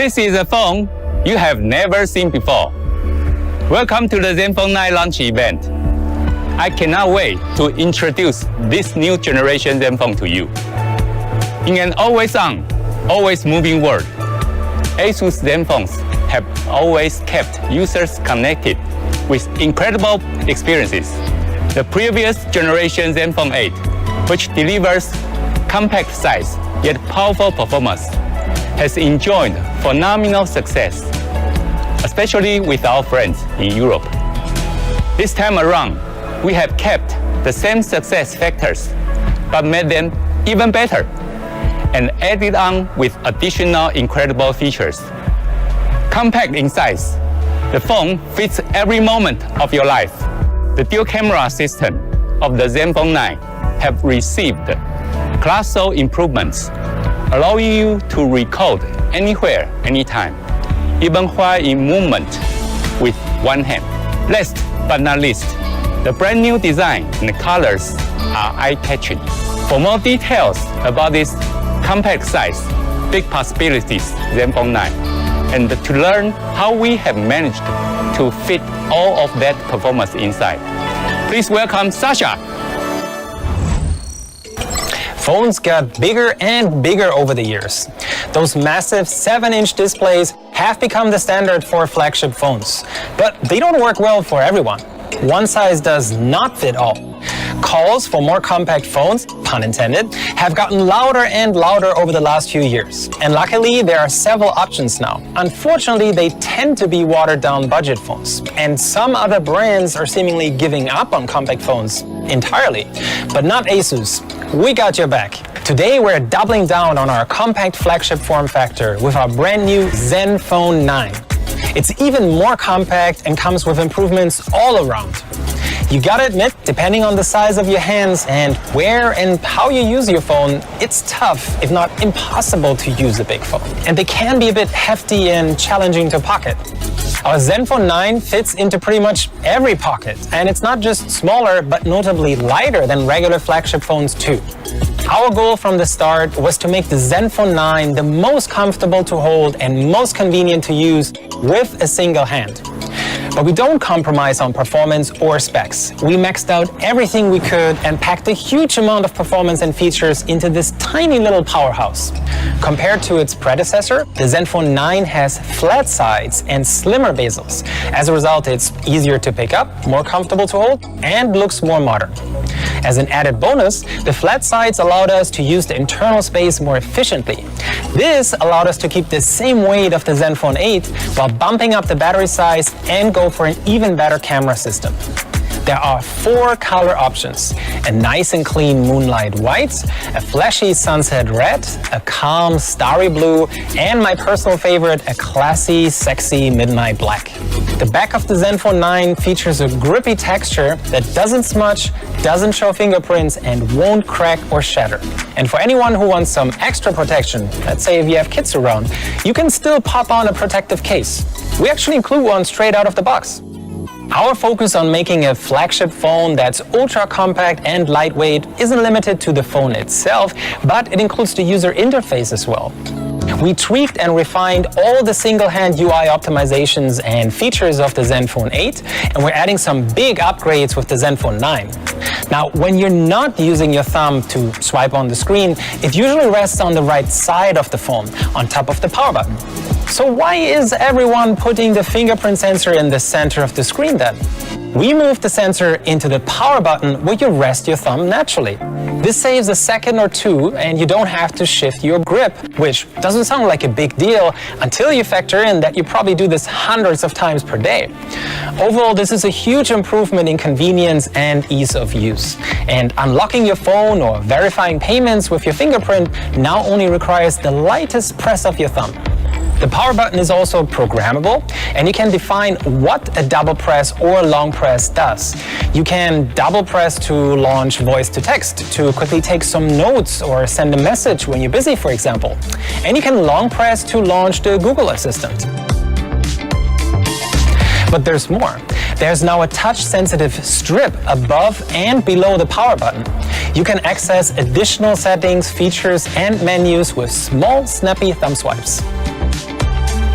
This is a phone you have never seen before. Welcome to the ZenFone 9 launch event. I cannot wait to introduce this new generation ZenFone to you. In an always-on, always-moving world, Asus ZenPhones have always kept users connected with incredible experiences. The previous generation ZenFone 8, which delivers compact size yet powerful performance, has enjoyed phenomenal success, especially with our friends in Europe. This time around, we have kept the same success factors, but made them even better, and added on with additional incredible features. Compact in size, the phone fits every moment of your life. The dual camera system of the ZenFone 9 have received colossal improvements, allowing you to record anywhere, anytime, even while in movement with one hand. Last but not least, the brand new design and colors are eye-catching. For more details about this compact size, big possibilities ZenFone 9, and to learn how we have managed to fit all of that performance inside, please welcome Sasha. Phones got bigger and bigger over the years. Those massive 7-inch displays have become the standard for flagship phones, but they don't work well for everyone. One size does not fit all. Calls for more compact phones, pun intended, have gotten louder and louder over the last few years. And luckily, there are several options now. Unfortunately, they tend to be watered-down budget phones. And some other brands are seemingly giving up on compact phones entirely. But not Asus. We got your back. Today, we're doubling down on our compact flagship form factor with our brand new ZenFone 9. It's even more compact and comes with improvements all around. You gotta admit, depending on the size of your hands and where and how you use your phone, it's tough, if not impossible, to use a big phone. And they can be a bit hefty and challenging to pocket. Our ZenFone 9 fits into pretty much every pocket, and it's not just smaller, but notably lighter than regular flagship phones too. Our goal from the start was to make the ZenFone 9 the most comfortable to hold and most convenient to use with a single hand. But we don't compromise on performance or specs. We maxed out everything we could and packed a huge amount of performance and features into this tiny little powerhouse. Compared to its predecessor, the ZenFone 9 has flat sides and slimmer bezels. As a result, it's easier to pick up, more comfortable to hold, and looks more modern. As an added bonus, the flat sides allowed us to use the internal space more efficiently. This allowed us to keep the same weight of the ZenFone 8 while bumping up the battery size and go for an even better camera system. There are 4 color options: a nice and clean Moonlight White, a flashy Sunset Red, a calm Starry Blue, and my personal favorite, a classy, sexy Midnight Black. The back of the ZenFone 9 features a grippy texture that doesn't smudge, doesn't show fingerprints, and won't crack or shatter. And for anyone who wants some extra protection, let's say if you have kids around, you can still pop on a protective case. We actually include one straight out of the box. Our focus on making a flagship phone that's ultra compact and lightweight isn't limited to the phone itself, but it includes the user interface as well. We tweaked and refined all the single-hand UI optimizations and features of the ZenFone 8, and we're adding some big upgrades with the ZenFone 9. Now, when you're not using your thumb to swipe on the screen, it usually rests on the right side of the phone, on top of the power button. So why is everyone putting the fingerprint sensor in the center of the screen then? We moved the sensor into the power button where you rest your thumb naturally. This saves a second or two and you don't have to shift your grip, which doesn't sound like a big deal until you factor in that you probably do this hundreds of times per day. Overall, this is a huge improvement in convenience and ease of use. And unlocking your phone or verifying payments with your fingerprint now only requires the lightest press of your thumb. The power button is also programmable, and you can define what a double press or long press does. You can double press to launch voice to text, to quickly take some notes or send a message when you're busy, for example. And you can long press to launch the Google Assistant. But there's more. There's now a touch-sensitive strip above and below the power button. You can access additional settings, features, and menus with small, snappy thumb swipes.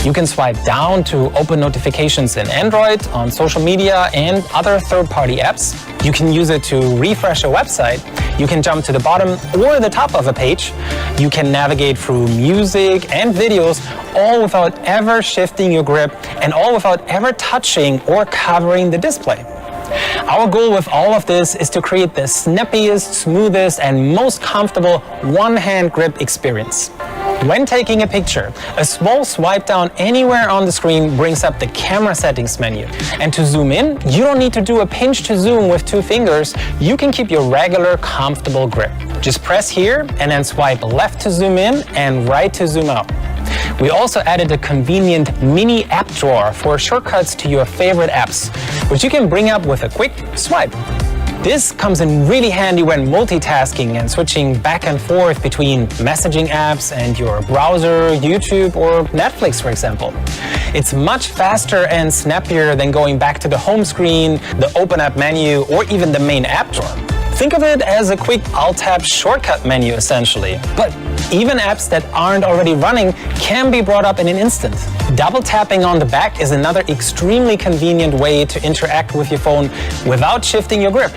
You can swipe down to open notifications in Android, on social media, and other third-party apps. You can use it to refresh a website. You can jump to the bottom or the top of a page. You can navigate through music and videos, all without ever shifting your grip and all without ever touching or covering the display. Our goal with all of this is to create the snappiest, smoothest, and most comfortable one-hand grip experience. When taking a picture, a small swipe down anywhere on the screen brings up the camera settings menu. And to zoom in, you don't need to do a pinch to zoom with 2 fingers. You can keep your regular, comfortable grip. Just press here and then swipe left to zoom in and right to zoom out. We also added a convenient mini app drawer for shortcuts to your favorite apps, which you can bring up with a quick swipe. This comes in really handy when multitasking and switching back and forth between messaging apps and your browser, YouTube, or Netflix, for example. It's much faster and snappier than going back to the home screen, the Open App menu, or even the main app drawer. Think of it as a quick Alt-Tab shortcut menu, essentially. But even apps that aren't already running can be brought up in an instant. Double tapping on the back is another extremely convenient way to interact with your phone without shifting your grip.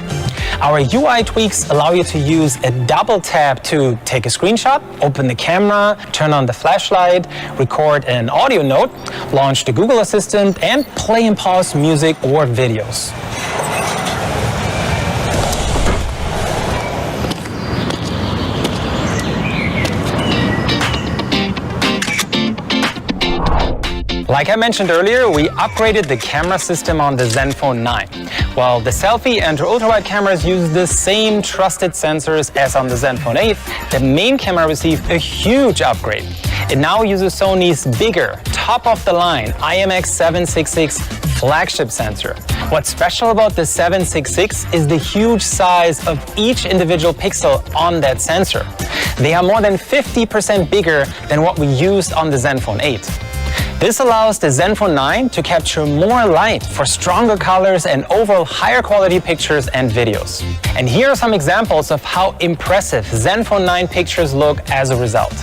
Our UI tweaks allow you to use a double tap to take a screenshot, open the camera, turn on the flashlight, record an audio note, launch the Google Assistant, and play and pause music or videos. Like I mentioned earlier, we upgraded the camera system on the ZenFone 9. While the selfie and ultra-wide cameras use the same trusted sensors as on the ZenFone 8, the main camera received a huge upgrade. It now uses Sony's bigger, top-of-the-line IMX766 flagship sensor. What's special about the 766 is the huge size of each individual pixel on that sensor. They are more than 50% bigger than what we used on the ZenFone 8. This allows the ZenFone 9 to capture more light for stronger colors and overall higher quality pictures and videos. And here are some examples of how impressive ZenFone 9 pictures look as a result.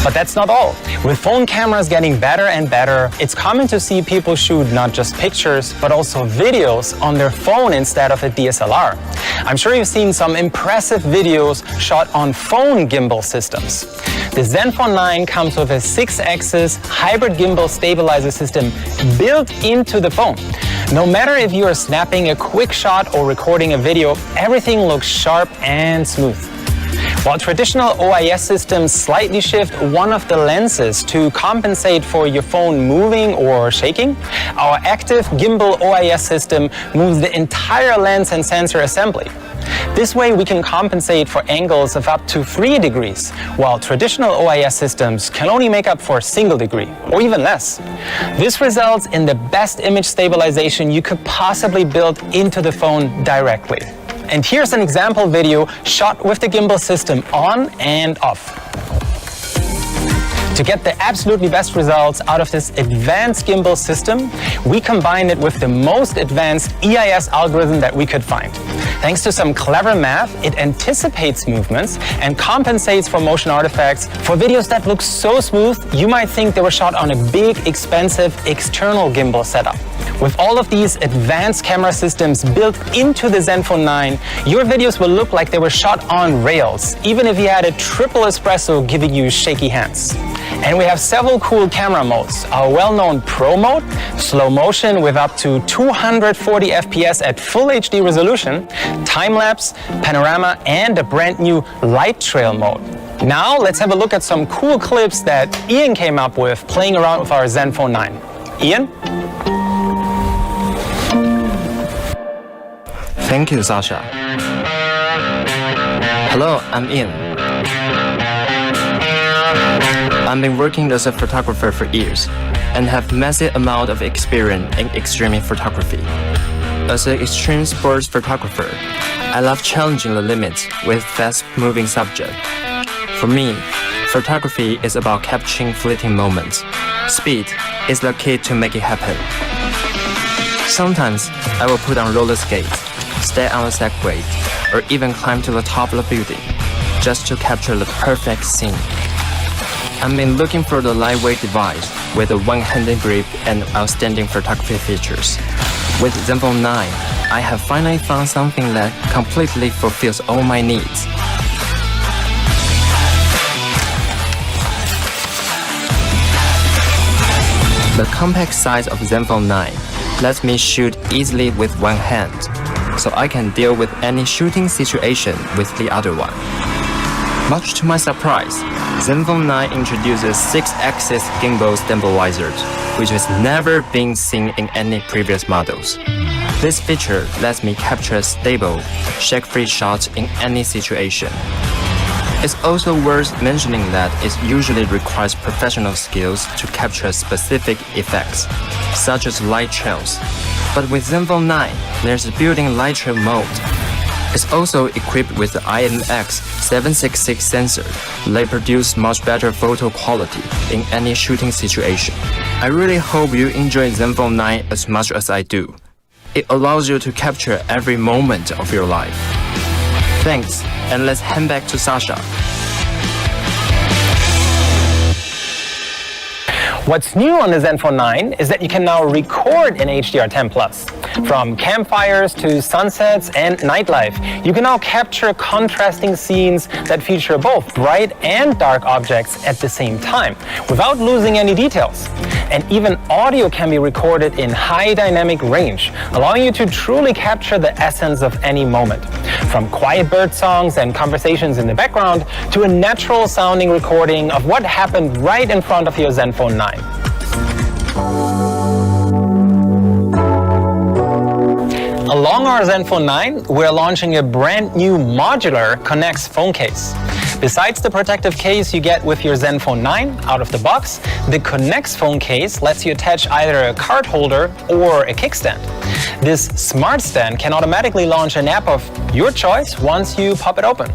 But that's not all. With phone cameras getting better and better, it's common to see people shoot not just pictures, but also videos on their phone instead of a DSLR. I'm sure you've seen some impressive videos shot on phone gimbal systems. The ZenFone 9 comes with a 6-axis hybrid gimbal stabilizer system built into the phone. No matter if you are snapping a quick shot or recording a video, everything looks sharp and smooth. While traditional OIS systems slightly shift one of the lenses to compensate for your phone moving or shaking, our active gimbal OIS system moves the entire lens and sensor assembly. This way we can compensate for angles of up to 3 degrees, while traditional OIS systems can only make up for a single degree, or even less. This results in the best image stabilization you could possibly build into the phone directly. And here's an example video shot with the gimbal system on and off. To get the absolutely best results out of this advanced gimbal system, we combined it with the most advanced EIS algorithm that we could find. Thanks to some clever math, it anticipates movements and compensates for motion artifacts for videos that look so smooth, you might think they were shot on a big, expensive external gimbal setup. With all of these advanced camera systems built into the ZenFone 9, your videos will look like they were shot on rails, even if you had a triple espresso giving you shaky hands. And we have several cool camera modes. Our well-known Pro mode, slow motion with up to 240 FPS at full HD resolution, time-lapse, panorama, and a brand new light trail mode. Now let's have a look at some cool clips that Ian came up with playing around with our ZenFone 9. Ian? Thank you, Sasha. Hello, I'm Ian. I've been working as a photographer for years and have massive amount of experience in extreme photography. As an extreme sports photographer, I love challenging the limits with fast-moving subjects. For me, photography is about capturing fleeting moments. Speed is the key to make it happen. Sometimes I will put on roller skates, stay on a segway, or even climb to the top of the building just to capture the perfect scene. I've been looking for the lightweight device with a one-handed grip and outstanding photography features. With Zenfone 9, I have finally found something that completely fulfills all my needs. The compact size of Zenfone 9 lets me shoot easily with one hand, so I can deal with any shooting situation with the other one. Much to my surprise, Zenfone 9 introduces 6-axis gimbal stabilizer, which has never been seen in any previous models. This feature lets me capture stable, shake-free shots in any situation. It's also worth mentioning that it usually requires professional skills to capture specific effects, such as light trails. But with Zenfone 9, there's a built-in light trail mode. It's also equipped with the IMX766 sensor that produces much better photo quality in any shooting situation. I really hope you enjoy Zenfone 9 as much as I do. It allows you to capture every moment of your life. Thanks, and let's hand back to Sasha. What's new on the Zenfone 9 is that you can now record in HDR10+. From campfires to sunsets and nightlife, you can now capture contrasting scenes that feature both bright and dark objects at the same time, without losing any details. And even audio can be recorded in high dynamic range, allowing you to truly capture the essence of any moment. From quiet bird songs and conversations in the background to a natural sounding recording of what happened right in front of your Zenfone 9. Along our Zenfone 9, we're launching a brand new modular Connex phone case. Besides the protective case you get with your Zenfone 9 out of the box, the Connex phone case lets you attach either a card holder or a kickstand. This smart stand can automatically launch an app of your choice once you pop it open.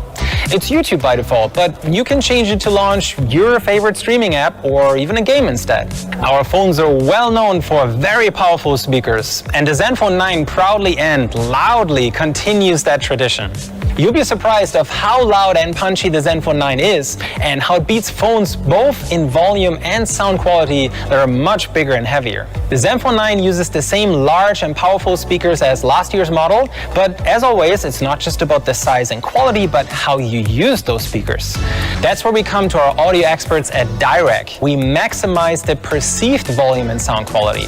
It's YouTube by default, but you can change it to launch your favorite streaming app or even a game instead. Our phones are well known for very powerful speakers, and the Zenfone 9 proudly and loudly continues that tradition. You'll be surprised of how loud and punchy the Zenfone 9 is, and how it beats phones both in volume and sound quality that are much bigger and heavier. The Zenfone 9 uses the same large and powerful speakers as last year's model, but as always, it's not just about the size and quality, but how you use those speakers. That's where we come to our audio experts at Direct. We maximize the perceived volume and sound quality.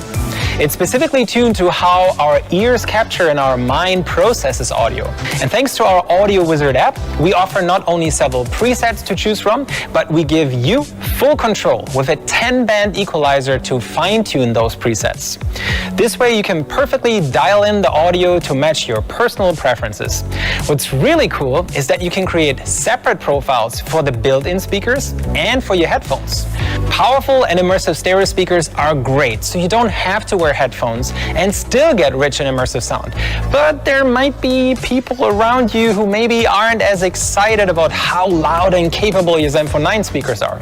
It's specifically tuned to how our ears capture and our mind processes audio. And thanks to our Audio Wizard app, we offer not only several presets to choose from, but we give you full control with a 10-band equalizer to fine-tune those presets. This way you can perfectly dial in the audio to match your personal preferences. What's really cool is that you can create separate profiles for the built-in speakers and for your headphones. Powerful and immersive stereo speakers are great, so you don't have to wear headphones and still get rich and immersive sound. But there might be people around you who maybe aren't as excited about how loud and capable your Zenfone 9 speakers are.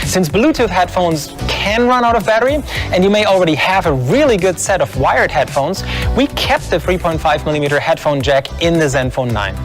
Since Bluetooth headphones can run out of battery, and you may already have a really good set of wired headphones, we kept the 3.5mm headphone jack in the Zenfone 9.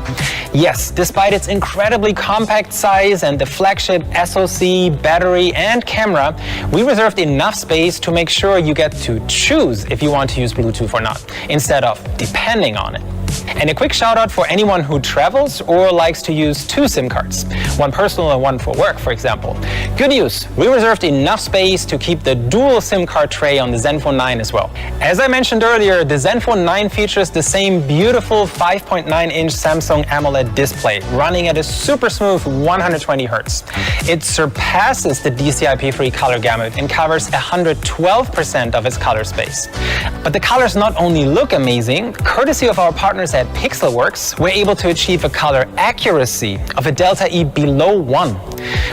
Yes, despite its incredibly compact size and the flagship SoC, battery, and camera, we reserved enough space to make sure you get to choose if you want to use Bluetooth or not, instead of depending on it. And a quick shout out for anyone who travels or likes to use two SIM cards, one personal and one for work, for example. Good news, we reserved enough space to keep the dual SIM card tray on the Zenfone 9 as well. As I mentioned earlier, the Zenfone 9 features the same beautiful 5.9-inch Samsung AMOLED display running at a super smooth 120 Hz. It surpasses the DCI-P3 color gamut and covers 112% of its color space. But the colors not only look amazing, courtesy of our partners at Pixelworks, we're able to achieve a color accuracy of a delta E below 1.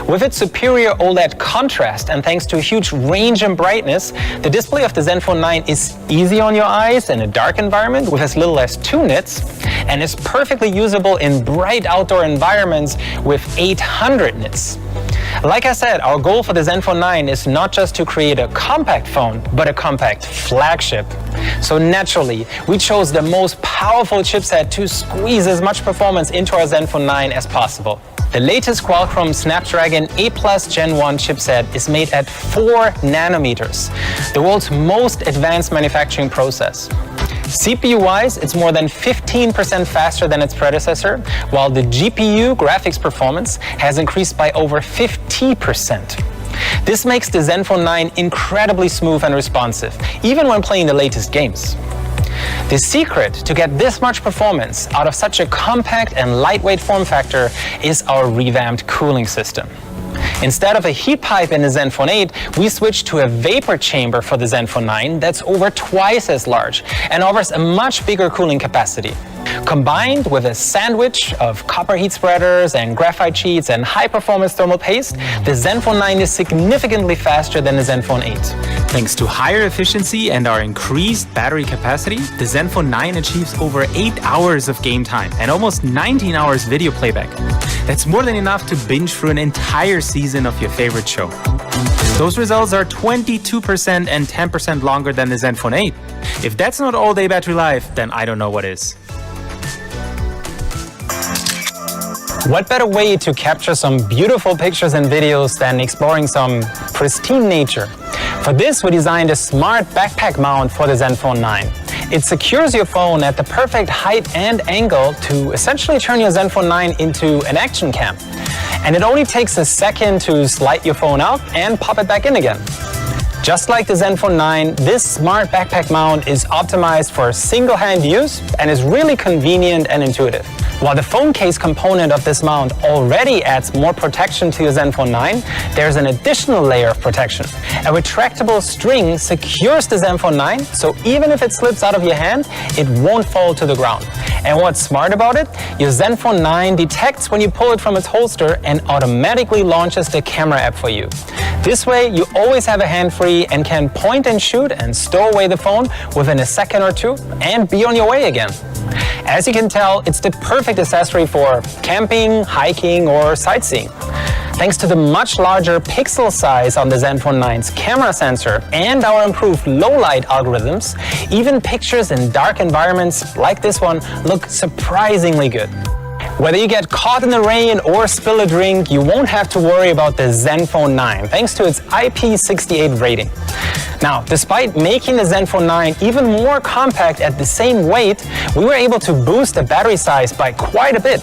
With its superior OLED contrast and thanks to a huge range and brightness, the display of the Zenfone 9 is easy on your eyes in a dark environment with as little as 2 nits, and is perfectly usable in bright outdoor environments with 800 nits. Like I said, our goal for the Zenfone 9 is not just to create a compact phone, but a compact flagship. So naturally, we chose the most powerful chipset to squeeze as much performance into our Zenfone 9 as possible. The latest Qualcomm Snapdragon 8 Plus Gen 1 chipset is made at 4 nanometers, the world's most advanced manufacturing process. CPU-wise, it's more than 15% faster than its predecessor, while the GPU graphics performance has increased by over 50%. This makes the Zenfone 9 incredibly smooth and responsive, even when playing the latest games. The secret to get this much performance out of such a compact and lightweight form factor is our revamped cooling system. Instead of a heat pipe in the Zenfone 8, we switched to a vapor chamber for the Zenfone 9 that's over twice as large and offers a much bigger cooling capacity. Combined with a sandwich of copper heat spreaders and graphite sheets and high-performance thermal paste, the Zenfone 9 is significantly faster than the Zenfone 8. Thanks to higher efficiency and our increased battery capacity, the Zenfone 9 achieves over 8 hours of game time and almost 19 hours video playback. That's more than enough to binge through an entire season of your favorite show. Those results are 22% and 10% longer than the Zenfone 8. If that's not all-day battery life, then I don't know what is. What better way to capture some beautiful pictures and videos than exploring some pristine nature? For this, we designed a smart backpack mount for the Zenfone 9. It secures your phone at the perfect height and angle to essentially turn your Zenfone 9 into an action cam. And it only takes a second to slide your phone out and pop it back in again. Just like the Zenfone 9, this smart backpack mount is optimized for single-hand use and is really convenient and intuitive. While the phone case component of this mount already adds more protection to your Zenfone 9, there's an additional layer of protection. A retractable string secures the Zenfone 9, so even if it slips out of your hand, it won't fall to the ground. And what's smart about it? Your Zenfone 9 detects when you pull it from its holster and automatically launches the camera app for you. This way, you always have a hand-free and can point and shoot and stow away the phone within a second or two and be on your way again. As you can tell, it's the perfect accessory for camping, hiking, or sightseeing. Thanks to the much larger pixel size on the Zenfone 9's camera sensor and our improved low-light algorithms, even pictures in dark environments like this one look surprisingly good. Whether you get caught in the rain or spill a drink, you won't have to worry about the Zenfone 9 thanks to its IP68 rating. Now, despite making the Zenfone 9 even more compact at the same weight, we were able to boost the battery size by quite a bit.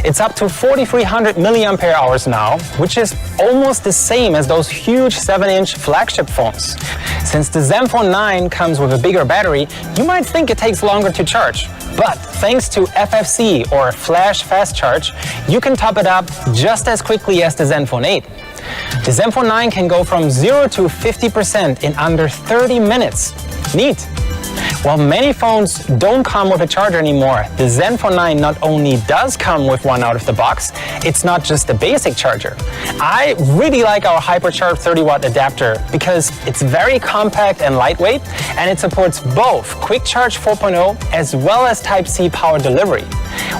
It's up to 4,300 mAh now, which is almost the same as those huge 7-inch flagship phones. Since the Zenfone 9 comes with a bigger battery, you might think it takes longer to charge. But thanks to FFC, or Flash Fast Charge, you can top it up just as quickly as the Zenfone 8. The Zenfone 9 can go from 0 to 50% in under 30 minutes. Neat! While many phones don't come with a charger anymore, the Zenfone 9 not only does come with one out of the box, it's not just a basic charger. I really like our Hypercharge 30-watt adapter because it's very compact and lightweight, and it supports both Quick Charge 4.0 as well as Type-C power delivery.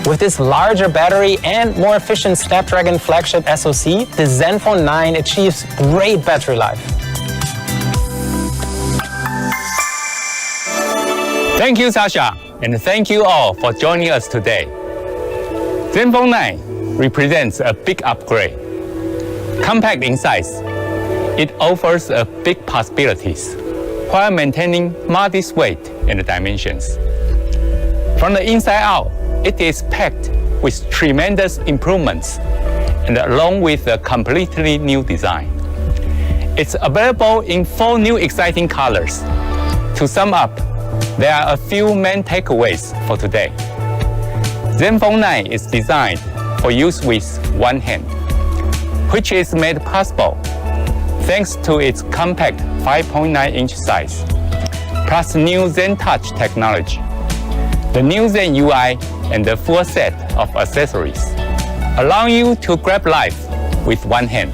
With this larger battery and more efficient Snapdragon flagship SoC, the Zenfone 9 achieves great battery life. Thank you, Sasha, and thank you all for joining us today. Zenfone 9 represents a big upgrade. Compact in size, it offers a big possibilities while maintaining modest weight and dimensions. From the inside out, it is packed with tremendous improvements and along with a completely new design. It's available in 4 new exciting colors. To sum up, there are a few main takeaways for today. Zenfone 9 is designed for use with one hand, which is made possible thanks to its compact 5.9-inch size, plus new Zen Touch technology, the new Zen UI, and the full set of accessories, allowing you to grab life with one hand.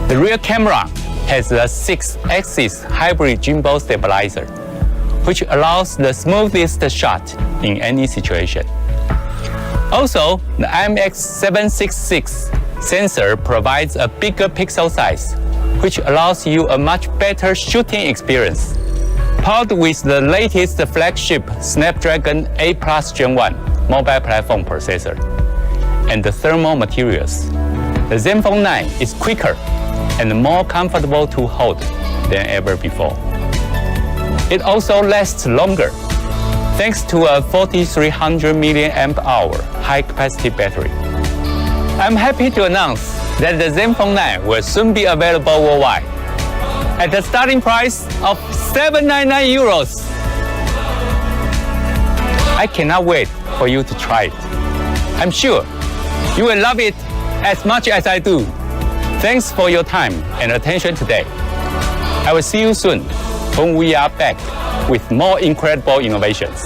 The rear camera has a 6-axis hybrid gimbal stabilizer, which allows the smoothest shot in any situation. Also, the IMX766 sensor provides a bigger pixel size, which allows you a much better shooting experience. Powered with the latest flagship Snapdragon 8 Plus Gen 1 mobile platform processor, and the thermal materials, the Zenfone 9 is quicker and more comfortable to hold than ever before. It also lasts longer thanks to a 4300 mAh high-capacity battery. I'm happy to announce that the Zenfone 9 will soon be available worldwide at the starting price of €799. I cannot wait for you to try it. I'm sure you will love it as much as I do. Thanks for your time and attention today. I will see you soon when we are back with more incredible innovations.